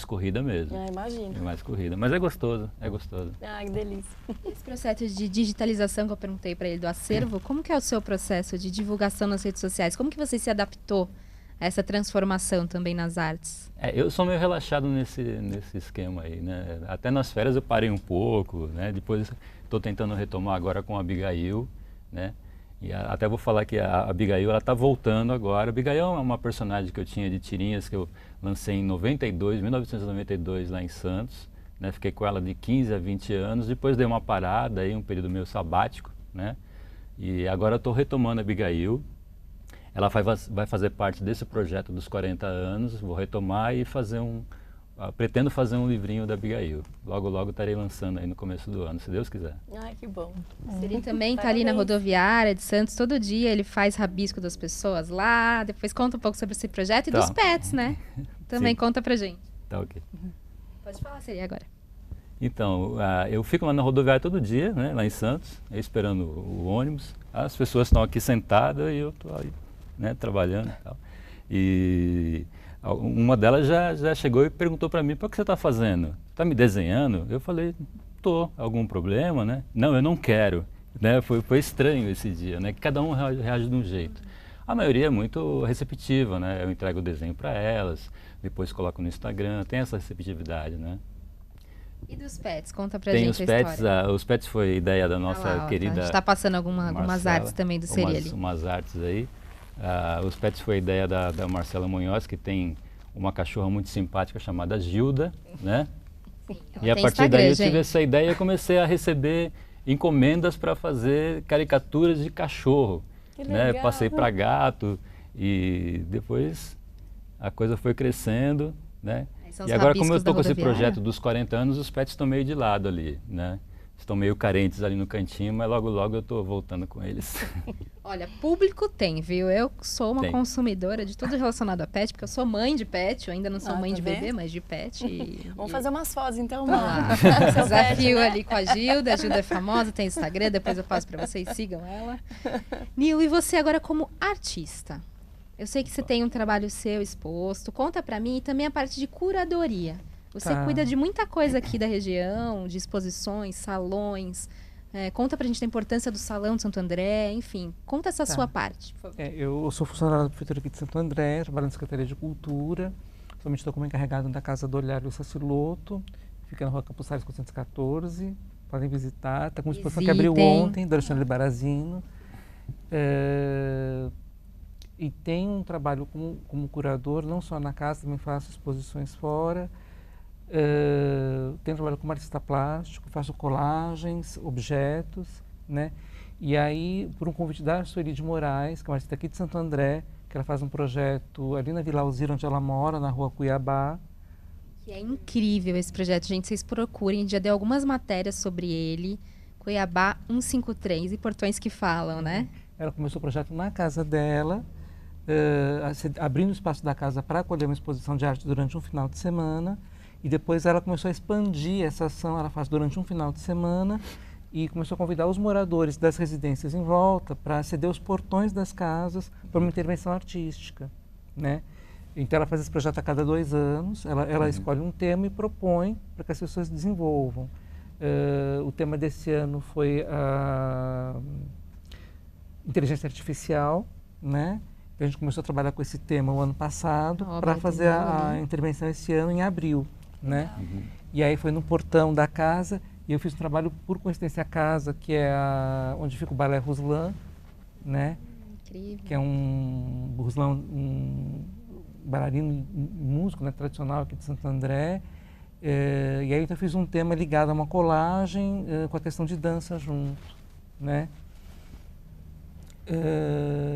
corrida mesmo.
Ah, imagino.
É mais corrida, mas é gostoso, é gostoso.
Ai, que delícia.
Esse processo de digitalização que eu perguntei para ele do acervo, como que é o seu processo de divulgação nas redes sociais? Como que você se adaptou a essa transformação também nas artes?
Eu sou meio relaxado nesse esquema aí, né? Até nas férias eu parei um pouco, né? Depois estou tentando retomar agora com a Abigail, né? E até vou falar que a Abigail, ela está voltando agora. A Abigail é uma personagem que eu tinha de tirinhas que eu lancei em 1992, lá em Santos, né? Fiquei com ela de 15 a 20 anos, depois dei uma parada, aí, um período meio sabático, né? E agora estou retomando a Abigail. Ela vai fazer parte desse projeto dos 40 anos, vou retomar e pretendo fazer um livrinho da Abigail. Logo, logo estarei lançando aí no começo do ano, se Deus quiser.
Ai, que bom.
Ele também está ali na
Parabéns.
rodoviária de Santos, todo dia ele faz rabisco das pessoas lá, depois conta um pouco sobre esse projeto e
Tá.
dos pets, né? Também
Sim.
conta pra gente.
Tá ok.
Pode falar, Siri, agora.
Então, eu fico lá na rodoviária todo dia, né, lá em Santos, esperando o ônibus. As pessoas estão aqui sentadas e eu estou aí, né, trabalhando e tal. E uma delas já chegou e perguntou para mim: "Por que você está fazendo? Está me desenhando?" Eu falei: "Tô. Algum problema, né?" "Não, eu não quero." Né? Foi estranho esse dia, né? Que cada um reage de um jeito. A maioria é muito receptiva, né? Eu entrego o desenho para elas, depois coloco no Instagram, tem essa receptividade, né?
E dos pets? Conta pra
Tem
gente
os
a
pets,
história.
os pets foi ideia da nossa
Ah lá, ó,
querida
A gente está passando algumas
Marcela,
artes também do Siri ali.
umas artes aí. Os pets foi ideia da Marcela Munhoz, que tem uma cachorra muito simpática chamada Gilda, né? E a
tem
partir
Instagram,
daí eu tive
gente.
essa ideia e comecei a receber encomendas para fazer caricaturas de cachorro,
Que
né?
legal.
Passei para gato e depois a coisa foi crescendo, né?
Aí são os
E agora, como eu
rabiscos da
estou com esse
rodoviária?
projeto dos 40 anos, os pets estão meio de lado ali, né? Estão meio carentes ali no cantinho, mas logo logo eu estou voltando com eles.
Olha, público tem, viu? Eu sou uma
Tem.
consumidora de tudo relacionado a pet, porque eu sou mãe de pet, eu ainda não sou
Ah,
mãe
tá
de bebê,
vendo?
mas de pet.
Vamos fazer umas fotos então,
Ah,
Mar. Seu pet,
desafio
né?
ali com a Gilda é famosa, tem Instagram, depois eu passo pra vocês, sigam ela. Nil, e você agora como artista? Eu sei que você tem um trabalho seu exposto, conta pra mim e também a parte de curadoria. Você
Tá.
cuida de muita coisa aqui da região, de exposições, salões. Conta pra gente da importância do Salão de Santo André, enfim. Conta essa
Tá.
sua parte, por favor.
Eu sou funcionário da Prefeitura aqui de Santo André, trabalho na Secretaria de Cultura. Atualmente estou como encarregado da Casa do Olhar do Saciloto, fica na Rua Campos Salles 414. Podem visitar. Está com uma exposição que abriu
Visitem.
ontem, do Alexandre Barazino. E tem um trabalho como curador, não só na casa, também faço exposições fora. Tenho trabalho como artista plástico, faço colagens, objetos, né? E aí, por um convite da Sueli de Moraes, que é uma artista aqui de Santo André, que ela faz um projeto ali na Vila Alzira, onde ela mora, na Rua Cuiabá.
Que é incrível esse projeto, gente. Vocês procurem, já deu algumas matérias sobre ele. Cuiabá 153 e Portões que Falam, né?
Ela começou o projeto na casa dela, abrindo o espaço da casa para acolher uma exposição de arte durante um final de semana. E depois ela começou a expandir essa ação, ela faz durante um final de semana e começou a convidar os moradores das residências em volta para aceder os portões das casas para uma intervenção artística, né? Então ela faz esse projeto a cada 2 anos, ela escolhe um tema e propõe para que as pessoas desenvolvam. O tema desse ano foi a inteligência artificial, né? A gente começou a trabalhar com esse tema o ano passado para fazer a intervenção esse ano em abril, né? E aí foi no portão da casa e eu fiz um trabalho por coincidência a casa, que é onde fica o Balé Ruslan, né?
Incrível.
Que é um Ruslan, um bailarino músico, né, tradicional aqui de Santo André. E aí eu fiz um tema ligado a uma colagem com a questão de dança junto, né?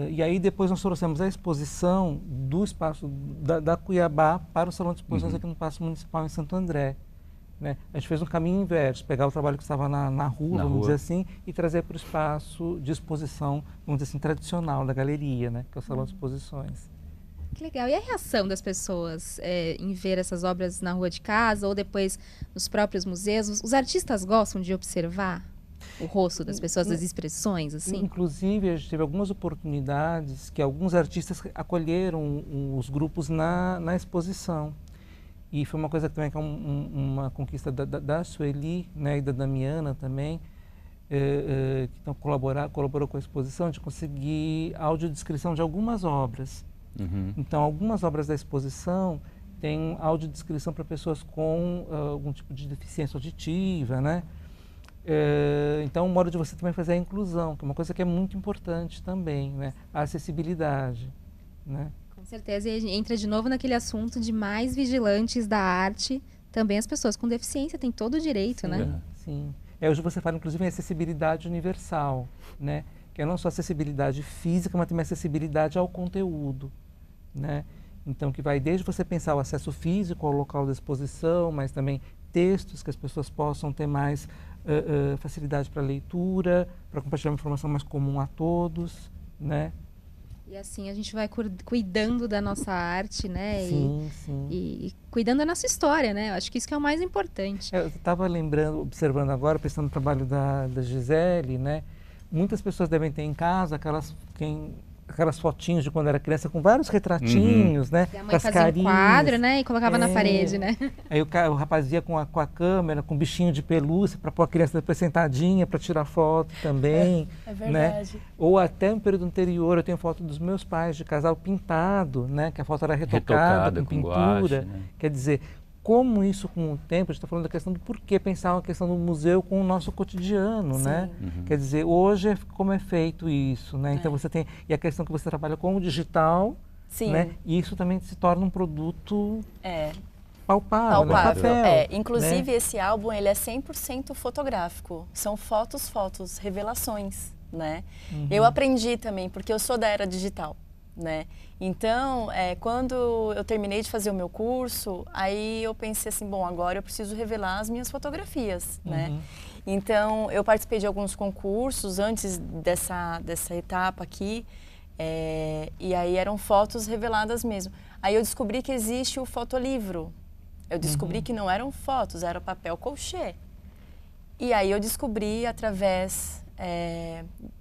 E aí depois nós trouxemos a exposição do espaço da Cuiabá para o Salão de Exposições aqui no Paço Municipal em Santo André, né? A gente fez um caminho inverso, pegar o trabalho que estava na rua, vamos dizer assim, e trazer para o espaço de exposição, vamos dizer assim, tradicional da galeria, né? Que é o Salão de Exposições.
Que legal. E a reação das pessoas em ver essas obras na rua de casa ou depois nos próprios museus? Os artistas gostam de observar o rosto das pessoas, as expressões, assim?
Inclusive, a gente teve algumas oportunidades que alguns artistas acolheram os grupos na exposição. E foi uma coisa que também que é uma conquista da Sueli, né, e da Damiana também, que então colaborou com a exposição, de conseguir audiodescrição de algumas obras. Então, algumas obras da exposição têm audiodescrição para pessoas com algum tipo de deficiência auditiva, né? Então, o modo de você também fazer a inclusão, que é uma coisa que é muito importante também, né? A acessibilidade, né?
Com certeza. E a gente entra de novo naquele assunto de mais vigilantes da arte também as pessoas com deficiência têm todo o direito, né?
Sim. Hoje você fala, inclusive, em acessibilidade universal, né? Que é não só acessibilidade física, mas também acessibilidade ao conteúdo, né? Então, que vai desde você pensar o acesso físico ao local da exposição, mas também textos que as pessoas possam ter mais facilidade para leitura, para compartilhar uma informação mais comum a todos, né?
E assim a gente vai cuidando da nossa arte, né?
Sim.
E cuidando da nossa história, né? Eu acho que isso que é o mais importante.
Eu estava lembrando, observando agora, pensando no trabalho da Gisele, né? Muitas pessoas devem ter em casa aquelas fotinhos de quando era criança com vários retratinhos, né?
E a mãe
Com as
fazia um
carinhas.
quadro, né? E colocava na parede, né?
Aí o rapaz ia com a câmera, com um bichinho de pelúcia para pôr a criança depois sentadinha para tirar foto também.
É verdade.
Né? Ou até no período anterior eu tenho foto dos meus pais de casal pintado, né? Que a foto era retocada com pintura.
Guache, né?
Quer dizer, como isso com o tempo, a gente está falando da questão do porquê pensar uma questão do museu com o nosso cotidiano, né? Quer dizer, hoje como é feito isso, né? Então você tem, e a questão que você trabalha com o digital,
Sim.
né? E isso também se torna um produto palpável,
Palpável.
Papel,
Inclusive,
né?
esse álbum, ele é 100% fotográfico. São fotos, revelações, né? Eu aprendi também, porque eu sou da era digital, né? Então, quando eu terminei de fazer o meu curso, aí eu pensei assim, bom, agora eu preciso revelar as minhas fotografias, né? Então, eu participei de alguns concursos antes dessa etapa aqui, e aí eram fotos reveladas mesmo. Aí eu descobri que existe o fotolivro. Eu descobri que não eram fotos, era papel colchê. E aí eu descobri através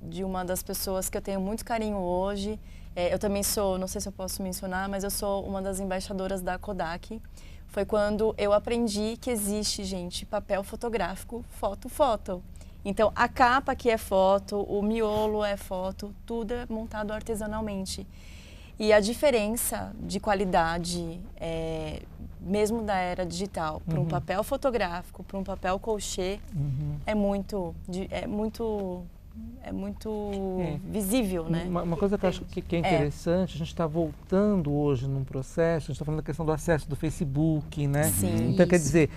de uma das pessoas que eu tenho muito carinho hoje. Eu também sou, não sei se eu posso mencionar, mas eu sou uma das embaixadoras da Kodak. Foi quando eu aprendi que existe, gente, papel fotográfico, foto. Então, a capa que é foto, o miolo é foto, tudo é montado artesanalmente. E a diferença de qualidade, mesmo da era digital, para um papel fotográfico, para um papel colchê, é muito visível, né?
Uma coisa que eu acho que é interessante, a gente está voltando hoje num processo, a gente está falando da questão do acesso do Facebook, né?
Sim.
Então, quer dizer,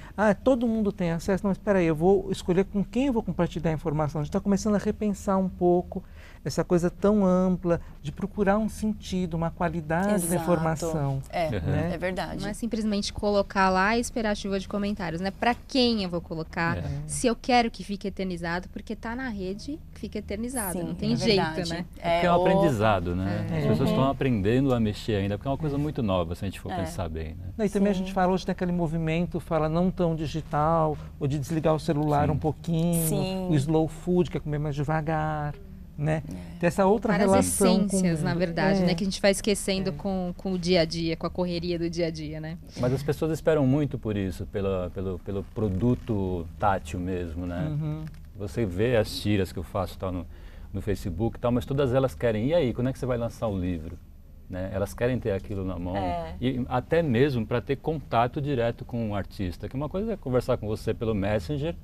todo mundo tem acesso, não, mas espera aí, eu vou escolher com quem eu vou compartilhar a informação. A gente está começando a repensar um pouco essa coisa tão ampla de procurar um sentido, uma qualidade da informação. Né?
É verdade.
Não é simplesmente colocar lá e esperar a chuva de comentários, né? Para quem eu vou colocar? Se eu quero que fique eternizado, porque tá na rede, fica eternizado.
Sim,
não tem jeito,
verdade.
né?
Porque é um aprendizado, né? As pessoas estão aprendendo a mexer ainda, porque é uma coisa muito nova, se a gente for pensar bem, né?
E também a gente fala, hoje tem aquele movimento, fala não tão digital, ou de desligar o celular um pouquinho, o slow food, que é comer mais devagar, né? Tem essa outra
Várias
relação
essências, na verdade, né? Que a gente vai esquecendo com o dia a dia, com a correria do dia a dia, né?
Mas as pessoas esperam muito por isso, pelo produto tátil mesmo, né? Você vê as tiras que eu faço tal, no Facebook e tal, mas todas elas querem, e aí, quando é que você vai lançar o livro? Né? Elas querem ter aquilo na mão, e até mesmo para ter contato direto com o artista, que uma coisa é conversar com você pelo Messenger,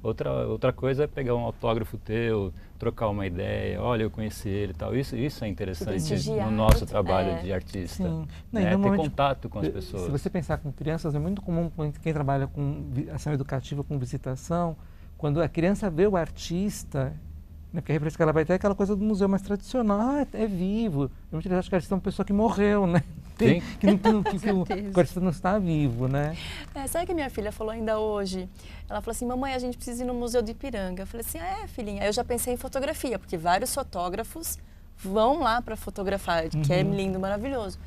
outra coisa é pegar um autógrafo teu, trocar uma ideia, olha, eu conheci ele e tal. Isso é interessante no nosso trabalho de artista.
Sim.
Né? Ter contato com as pessoas.
Se você pensar com crianças, é muito comum quem trabalha com ação educativa, com visitação, quando a criança vê o artista, né, porque a referência que ela vai ter é aquela coisa do museu mais tradicional, é vivo. Eu acho que o artista é uma pessoa que morreu, né? Que o artista não está vivo, né?
Sabe o que minha filha falou ainda hoje? Ela falou assim, mamãe, a gente precisa ir no Museu do Ipiranga. Eu falei assim, filhinha. Aí eu já pensei em fotografia, porque vários fotógrafos vão lá para fotografar, que é lindo, maravilhoso.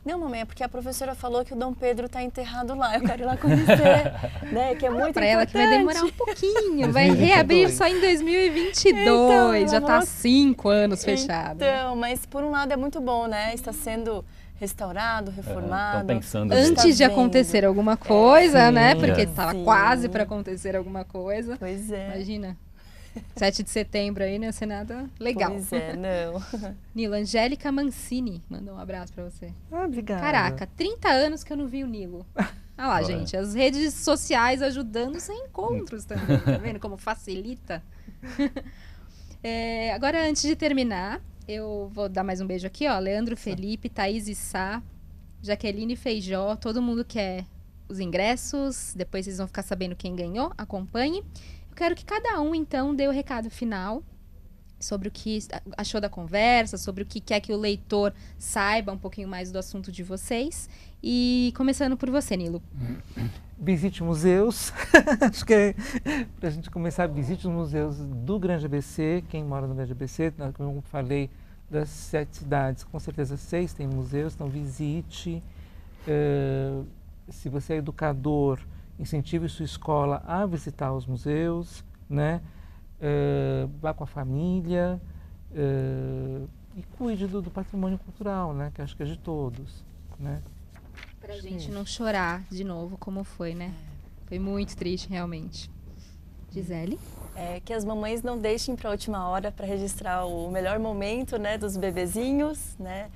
Não, mamãe, é porque a professora falou que o Dom Pedro está enterrado lá. Eu quero ir lá conhecer, né? Que é muito
pra
importante.
ela que vai demorar um pouquinho, vai reabrir só em 2022, então, já está há 5 anos fechado.
Então, mas por um lado é muito bom, né? Está sendo restaurado, reformado.
Pensando
antes de acontecer alguma coisa, né? Porque
Sim.
estava quase para acontecer alguma coisa.
Pois é.
Imagina. 7 de setembro aí, né? Ser nada legal.
Pois é, não.
Nilo, Angélica Mancini mandou um abraço pra você.
Obrigada.
Caraca, 30 anos que eu não vi o Nilo. Olha lá, gente, as redes sociais ajudando sem encontros também, tá vendo como facilita? Agora, antes de terminar, eu vou dar mais um beijo aqui, ó. Leandro Felipe, Thaís Sá, Jaqueline Feijó, todo mundo quer os ingressos, depois vocês vão ficar sabendo quem ganhou, acompanhe. Eu quero que cada um, então, dê o recado final sobre o que achou da conversa, sobre o que quer que o leitor saiba um pouquinho mais do assunto de vocês. E começando por você, Nilo.
Visite museus, acho que é para a gente começar, visite os museus do Grande ABC, quem mora no Grande ABC, como eu falei, das 7 cidades, com certeza 6 tem museus, então visite. Se você é educador, incentive sua escola a visitar os museus, né? Vá com a família e cuide do patrimônio cultural, né? Que acho que é de todos, né?
Pra gente não chorar de novo, como foi, né? Foi muito triste, realmente. Gisele?
Que as mamães não deixem para a última hora para registrar o melhor momento, né, dos bebezinhos, né?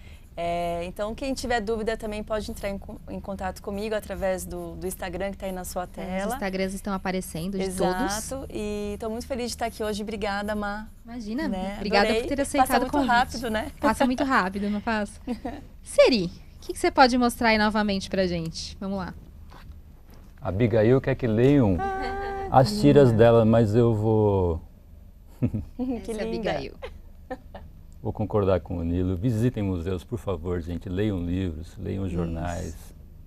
Então, quem tiver dúvida também pode entrar em contato comigo através do Instagram que está aí na sua tela.
Os Instagrams estão aparecendo de todos.
Exato. E estou muito feliz de estar aqui hoje. Obrigada, Má.
Imagina,
né?
Obrigada
Adorei.
por ter aceitado o convite.
Passa muito rápido, né?
Passa muito rápido, não passa? Seri, o que você pode mostrar aí novamente pra gente? Vamos lá.
A Abigail quer que leiam as tiras dela, mas eu vou...
Que
Essa é
linda.
Abigail.
Vou concordar com o Nilo. Visitem museus, por favor, gente. Leiam livros, leiam jornais.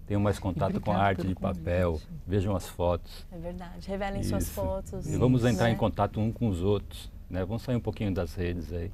Tenham mais contato com a arte de papel. Vejam as fotos.
É verdade. Revelem suas fotos.
E vamos entrar
né?
em contato um com os outros. Né? Vamos sair um pouquinho das redes aí.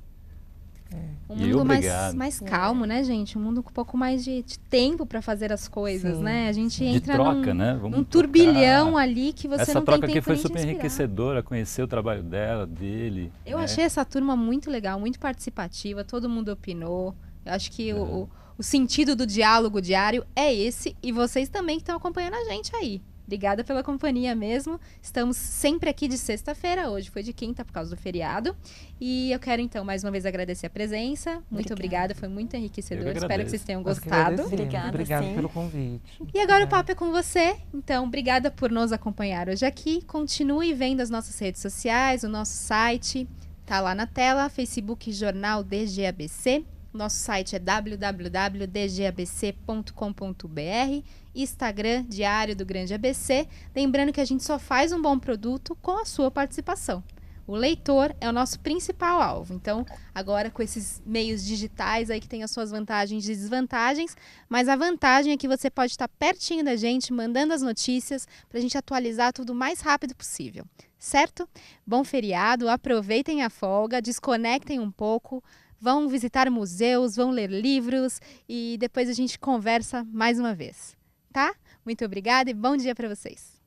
Um
E
mundo
obrigado.
mais calmo, né, gente? Um mundo com um pouco mais de tempo para fazer as coisas,
Sim.
né? A gente
De
entra
troca, né? Vamos
num turbilhão
trocar.
ali que você
Essa
não
troca
tem
aqui
tempo
foi
nem de
super
respirar.
enriquecedora, conhecer o trabalho dela, dele.
Eu
né?
achei essa turma muito legal, muito participativa, todo mundo opinou. Eu acho que o sentido do diálogo diário é esse, e vocês também que estão acompanhando a gente aí. Obrigada pela companhia mesmo. Estamos sempre aqui de sexta-feira, hoje foi de quinta por causa do feriado. E eu quero então mais uma vez agradecer a presença. Muito obrigada, foi muito enriquecedor.
Eu que
Espero que vocês
agradeço.
tenham
Nós que
gostado.
agradecemos.
Obrigada,
Obrigado
sim.
pelo convite.
E agora o papo é com você. Então, obrigada por nos acompanhar hoje aqui. Continue vendo as nossas redes sociais, o nosso site. Tá lá na tela, Facebook Jornal DGABC. Nosso site é www.dgabc.com.br. Instagram Diário do Grande ABC. Lembrando que a gente só faz um bom produto com a sua participação. O leitor é o nosso principal alvo. Então, agora com esses meios digitais aí que tem as suas vantagens e desvantagens, mas a vantagem é que você pode estar pertinho da gente, mandando as notícias para a gente atualizar tudo o mais rápido possível. Certo? Bom feriado, aproveitem a folga, desconectem um pouco, vão visitar museus, vão ler livros e depois a gente conversa mais uma vez. Tá? Muito obrigada e bom dia para vocês.